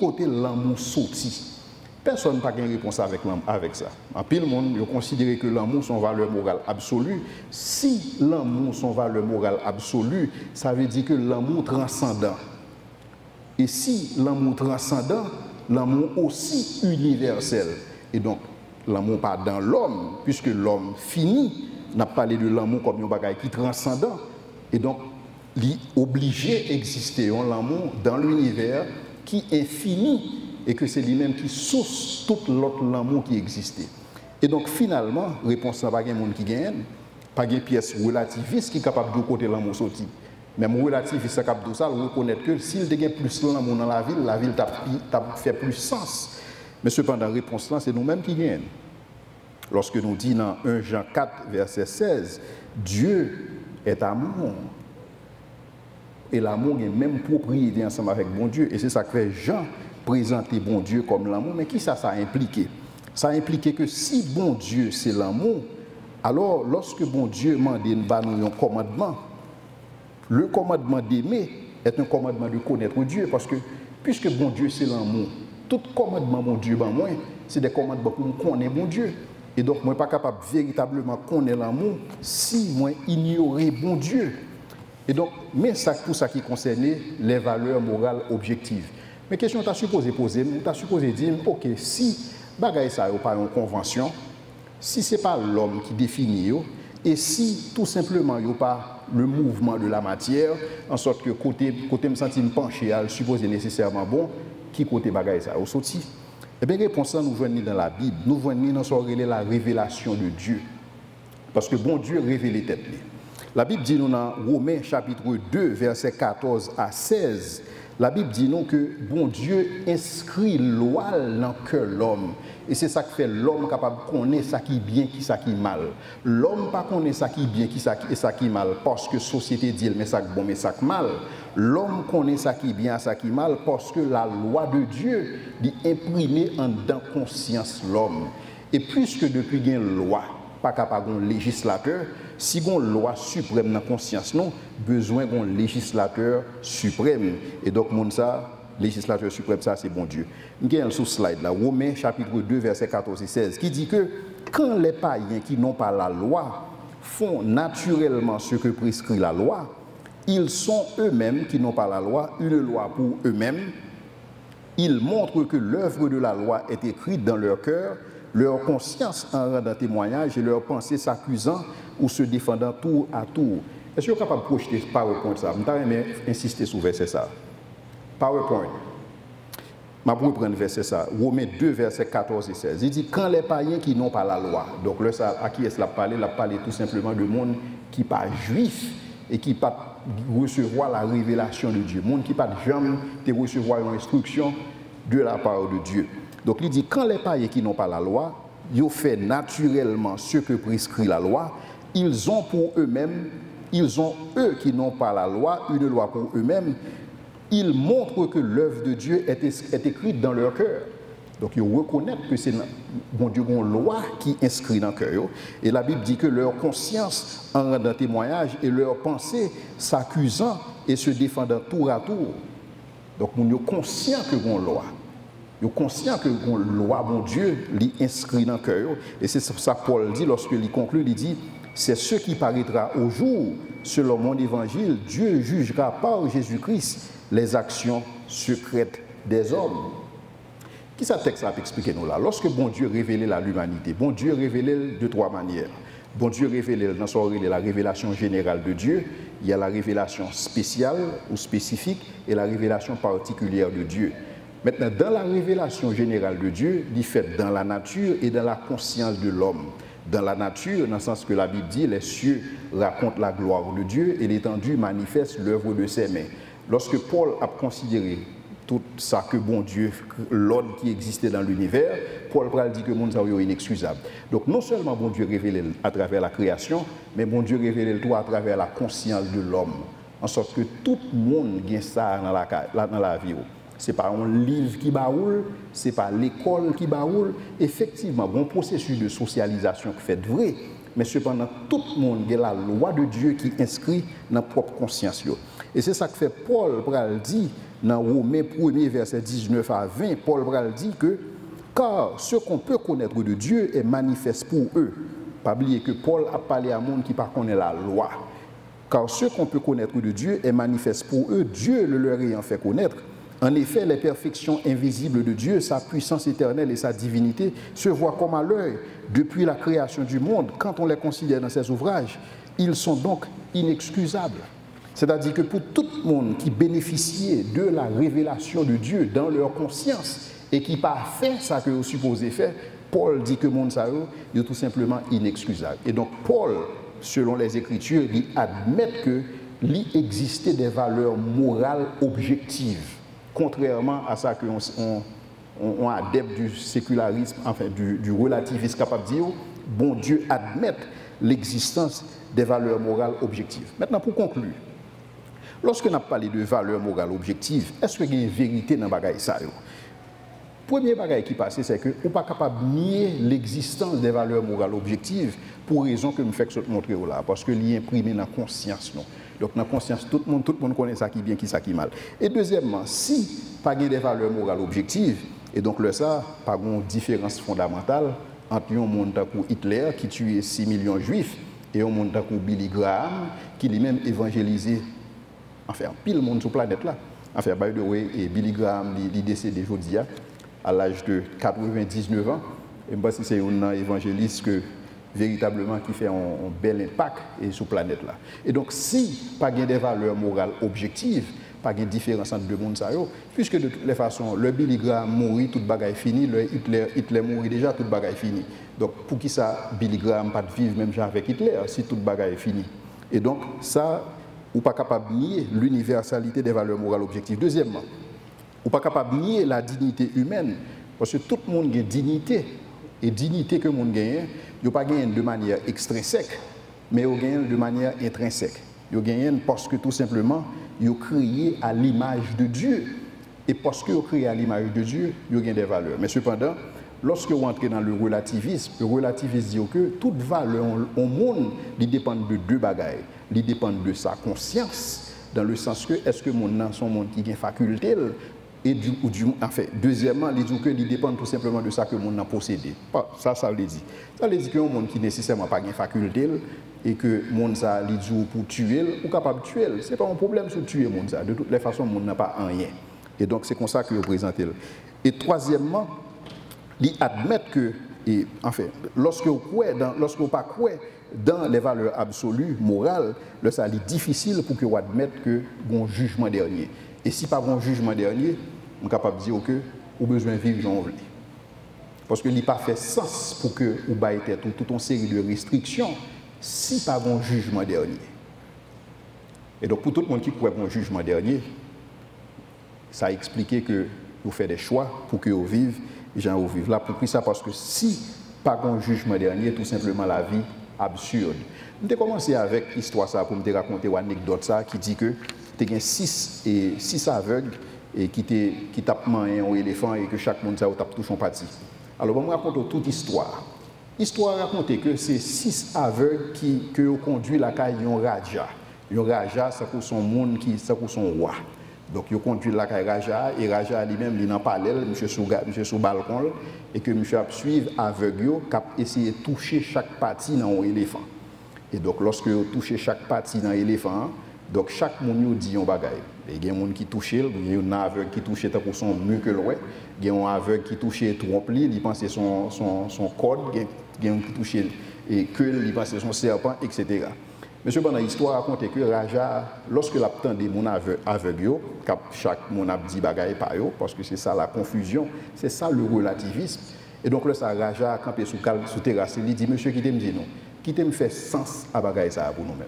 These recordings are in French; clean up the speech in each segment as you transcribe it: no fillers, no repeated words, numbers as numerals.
côté l'amour sorti. Personne n'a pas de réponse avec ça. En pile monde, ils considèrent que l'amour son valeur morale absolue. Si l'amour son valeur morale absolue, ça veut dire que l'amour transcendant. Et si l'amour transcendant, l'amour aussi universel. Et donc, l'amour pas dans l'homme, puisque l'homme fini, n'a pas parlé de l'amour comme un bagage qui transcendant. Et donc, il est obligé d'exister l'amour dans l'univers qui est fini et que c'est lui-même qui source tout l'autre l'amour qui existait. Et donc, finalement, réponse n'a pas de monde qui gagne, pas de pièce relativiste qui est capable de côté l'amour sorti. Même relativiste, c'est capable de ça, reconnaître que s'il y a plus l'amour dans la ville t'a fait plus sens. Mais cependant, la réponse là, c'est nous-mêmes qui gagnons. Lorsque nous disons dans 1 Jean 4, verset 16, Dieu est amour. Et l'amour est même propriété ensemble avec bon Dieu. Et c'est ça que fait Jean présenter bon Dieu comme l'amour. Mais qui ça a impliqué? Ça a impliqué que si bon Dieu c'est l'amour, alors lorsque bon Dieu m'a donné un commandement, le commandement d'aimer est un commandement de connaître Dieu. Parce que puisque bon Dieu c'est l'amour, tout commandement bon Dieu, ben moi, c'est des commandements pour connaître bon Dieu. Et donc, moi, je ne suis pas capable véritablement de connaître l'amour si moi ignorais bon Dieu. Et donc, mais ça, tout ça qui concerne les valeurs morales objectives. Mais question, tu as supposé poser, tu as supposé dire, ok, si bagaille ça n'est pas une convention, si ce n'est pas l'homme qui définit, et si tout simplement il n'y a pas le mouvement de la matière, en sorte que côté me sentir penché à le supposer nécessairement bon, qui côté bagaille ça au sorti? Eh bien, réponse nous voyons dans la Bible, nous voyons dans la révélation de Dieu. Parce que bon Dieu révèle les têtes. La Bible dit nous dans Romains chapitre 2, versets 14 à 16, la Bible dit nous que bon Dieu inscrit loi dans le cœur de l'homme. Et c'est ça qui fait l'homme capable de connaître ça qui est bien, qui ça qui est mal. L'homme pas connaît ça qui est bien, qui ça qui est mal, parce que la société dit mais ça qui est bon, mais ça qui est mal. L'homme connaît ça qui est bien, ça qui est mal, parce que la loi de Dieu dit imprimer en dans conscience l'homme. Et puisque depuis qu'il y a une loi, pas capable d'un législateur, si il y a une loi suprême dans la conscience, non, besoin d'un législateur suprême. Et donc, ça, législateur suprême, ça, c'est bon Dieu. Il y a un sous-slide là, Romains chapitre 2, versets 14 et 16, qui dit que quand les païens qui n'ont pas la loi font naturellement ce que prescrit la loi, ils sont eux-mêmes qui n'ont pas la loi, une loi pour eux-mêmes. Ils montrent que l'œuvre de la loi est écrite dans leur cœur, leur conscience en rendant témoignage et leur pensée s'accusant ou se défendant tour à tour. Est-ce que vous êtes capable de projeter PowerPoint ça? Je vais insister sur verset ça. PowerPoint. Je vais reprendre verset ça. Romains 2, versets 14 et 16. Il dit, quand les païens qui n'ont pas la loi, donc là, à qui est-ce qu'il a parlé? Il a parlé tout simplement de monde qui n'est pas juif et qui pas recevoir la révélation de Dieu. Monde qui pas jamais te recevoir une instruction de la part de Dieu. Donc il dit quand les païens qui n'ont pas la loi, ils font naturellement ce que prescrit la loi, ils ont pour eux-mêmes, eux qui n'ont pas la loi, une loi pour eux-mêmes, ils montrent que l'œuvre de Dieu est écrite dans leur cœur. Donc ils reconnaissent que c'est bon Dieu une loi qui inscrit dans le cœur. Et la Bible dit que leur conscience en rendant témoignage et leur pensée s'accusant et se défendant tour à tour. Donc ils sont conscients que une loi. Ils sont conscients que une loi, bon Dieu, l'inscrit dans le cœur. Et c'est ça que Paul dit lorsqu'il conclut, il dit, c'est ce qui paraîtra au jour, selon mon évangile, Dieu jugera par Jésus-Christ les actions secrètes des hommes. Qui ça texte a expliqué nous là? Lorsque bon Dieu révélait à l'humanité, bon Dieu révélait de trois manières. Bon Dieu révélait dans la révélation générale de Dieu, il y a la révélation spéciale ou spécifique et la révélation particulière de Dieu. Maintenant, dans la révélation générale de Dieu, il fait dans la nature et dans la conscience de l'homme. Dans la nature, dans le sens que la Bible dit, les cieux racontent la gloire de Dieu et l'étendue manifeste l'œuvre de ses mains. Lorsque Paul a considéré tout ça que bon Dieu, l'ordre qui existait dans l'univers, Paul dit que le monde est inexcusable. Donc non seulement bon Dieu révèle à travers la création, mais bon Dieu révèle tout à travers la conscience de l'homme. En sorte que tout le monde a ça dans la vie. Ce n'est pas un livre qui baoule, ce n'est pas l'école qui baoule. Effectivement, bon processus de socialisation qui fait vrai, mais cependant, tout le monde a la loi de Dieu qui inscrit dans la propre conscience. Et c'est ça que fait Paul pral dit dans Romains 1er, verset 19 à 20, Paul pral dit que car ce qu'on peut connaître de Dieu est manifeste pour eux. Pas oublier que Paul a parlé à un monde qui ne connaît pas la loi. Car ce qu'on peut connaître de Dieu est manifeste pour eux, Dieu le leur ayant fait connaître. En effet, les perfections invisibles de Dieu, sa puissance éternelle et sa divinité se voient comme à l'œil depuis la création du monde. Quand on les considère dans ses ouvrages, ils sont donc inexcusables. C'est-à-dire que pour tout le monde qui bénéficiait de la révélation de Dieu dans leur conscience et qui n'a pas fait ça que vous supposez faire, Paul dit que le monde est tout simplement inexcusable. Et donc Paul, selon les Écritures, il admet qu'il existait des valeurs morales objectives, contrairement à ça qu'on adepte du sécularisme, enfin du relativisme capable de dire, bon Dieu admet l'existence des valeurs morales objectives. Maintenant, pour conclure, lorsque nous parlons de valeurs morales objectives, est-ce qu'il y a une vérité dans le bagage ça? Le premier bagage qui passe, c'est que vous n'êtes pas capable de nier l'existence des valeurs morales objectives pour raison que je fais montrer là, parce que c'est imprimé dans la conscience. Non? Donc dans la conscience, tout le monde connaît ça qui est bien, qui ça qui est mal. Et deuxièmement, si pas des valeurs morales objectives, et donc là, ça, pas une différence fondamentale entre un monde comme Hitler qui tuait 6 millions de juifs et un monde comme Billy Graham qui lui-même évangélisé, enfin, pile monde sur la planète là. Enfin, by the way, et Billy Graham, il est décédé aujourd'hui à l'âge de 99 ans. Et je pense que c'est un évangéliste que, véritablement qui fait un bel impact sur la planète là. Et donc, si pas des valeurs morales objectives, pas de différence entre deux mondes, puisque de toutes les façons, le Billy Graham mourit, toute bagaille fini, le Hitler mourit déjà, toute bagaille fini. Donc, pour qui ça, Billy Graham pas de vivre même genre avec Hitler, si toute bagaille est finie. Et donc, ça, ou pas capable de nier l'universalité des valeurs morales objectives. Deuxièmement, ou pas capable de nier la dignité humaine, parce que tout le monde a une dignité. Et dignité que le monde gagne, il n'y a pas de manière extrinsèque, mais il gagne de manière intrinsèque. Il gagne parce que tout simplement, il est créé à l'image de Dieu. Et parce qu'il est créé à l'image de Dieu, il gagne des valeurs. Mais cependant, lorsque vous entrez dans le relativisme dit que toute valeur au monde dépend de deux bagailles. Il dépend de sa conscience, dans le sens que est-ce que mon monde son monde qui a une faculté, et enfin, deuxièmement, il dit qu'il dépend tout simplement de ça que le monde a possédé. Ça veut dire. Ça veut dire qu'un monde qui nécessairement pas une faculté et que le monde ça dit pour tuer ou capable de tuer, ce n'est pas un problème sur tuer le monde ça. De toutes les façons, le monde n'a pas rien. Et donc c'est comme ça que vous présentez. Et troisièmement, il admet que, et, enfin, lorsque vous ne pas croyez dans les valeurs absolues, morales, ça est difficile pour que vous admettez que bon jugement dernier. Et si pas bon jugement dernier, on est capable de dire que vous avez besoin de vivre dans le parce que il n'a pas fait sens pour que vous ayez toute une série de restrictions si pas bon jugement dernier. Et donc pour tout le monde qui croit bon jugement dernier, ça a expliqué que vous faites des choix pour que vous vivez, et j'en vive là. Pourquoi ça? Parce que si pas bon jugement dernier, tout simplement la vie absurde. Je vais commencer avec l'histoire ça pour me raconter une anecdote ça qui dit que il y a 6 aveugles et qui tapent un éléphant et que chaque monde tape touche un parti. Alors, on me raconte toute l'histoire. L'histoire raconte que c'est 6 aveugles qui ont conduit la caille un raja. Un raja, c'est pour son monde c'est pour son roi. Donc, ils ont conduit la caille raja et raja lui-même, il est en parallèle, monsieur sur le balcon, et que monsieur a suivi aveugle qui a essayé de toucher chaque partie dans l'éléphant. Et donc, lorsque vous touchez chaque partie dans l'éléphant, donc chaque monde dit un bagaille. Il y a des gens qui touchent, il y a un aveugle qui touche pour son mieux que l'ouest, il y a un aveugle qui touche trompe-li, il pense son code, il y a un qui touche et que il pense son serpent, etc. Monsieur, pendant l'histoire raconte que Raja, lorsque l'attend des mon aveugle, chaque monde a dit bagaille par eux, parce que c'est ça la confusion, c'est ça le relativisme. Et donc là, ça Raja a campé sous terrasse, il dit monsieur qui t'aime dit non, qui t'aime faire sens à bagaille ça pour nous-mêmes.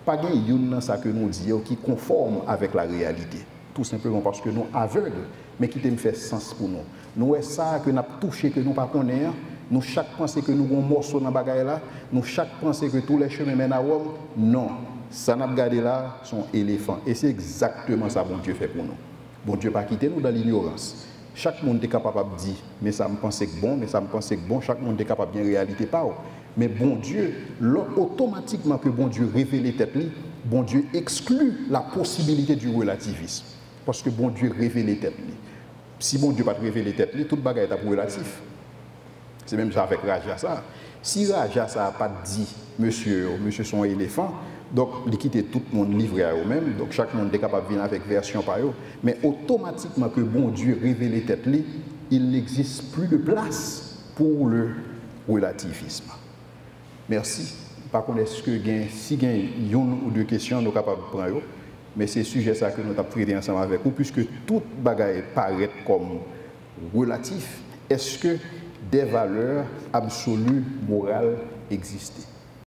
Pas de yon ça que nous disons qui conforme avec la réalité. Tout simplement parce que nous aveugles, mais qui me fait sens pour nous. Nous est ça que nous avons touché, que nous ne connaissons pas. Nous chaque pensée que nous avons un morceau dans la bagaille là. Nous chaque pensée que tous les chemins mènent à Rome. Non. Ça n'a pas gardé là son éléphant. Et c'est exactement ça que bon Dieu fait pour nous. Bon Dieu pas quitter nous dans l'ignorance. Chaque monde est capable de dire, mais ça me pensait que bon, mais ça me pensait que bon. Chaque monde est capable de dire réalité pas. Mais bon Dieu, automatiquement que bon Dieu révèle tête li, bon Dieu exclut la possibilité du relativisme. Parce que bon Dieu révèle tête li. Si bon Dieu pas révélé tête li, tout bagage est relatif. C'est même ça avec Raja ça. Si Raja ça n'a pas dit monsieur son éléphant, donc il quitte tout le monde livré à eux-mêmes, donc chaque monde est capable de venir avec version par eux, mais automatiquement que bon Dieu révèle tête li, il n'existe plus de place pour le relativisme. Merci. Par contre, est-ce que si il y a une ou deux questions, nous sommes capables de prendre, mais c'est sujet ça que nous avons traité ensemble avec vous, puisque toute bagaille paraît comme relatif, est-ce que des valeurs absolues morales existent?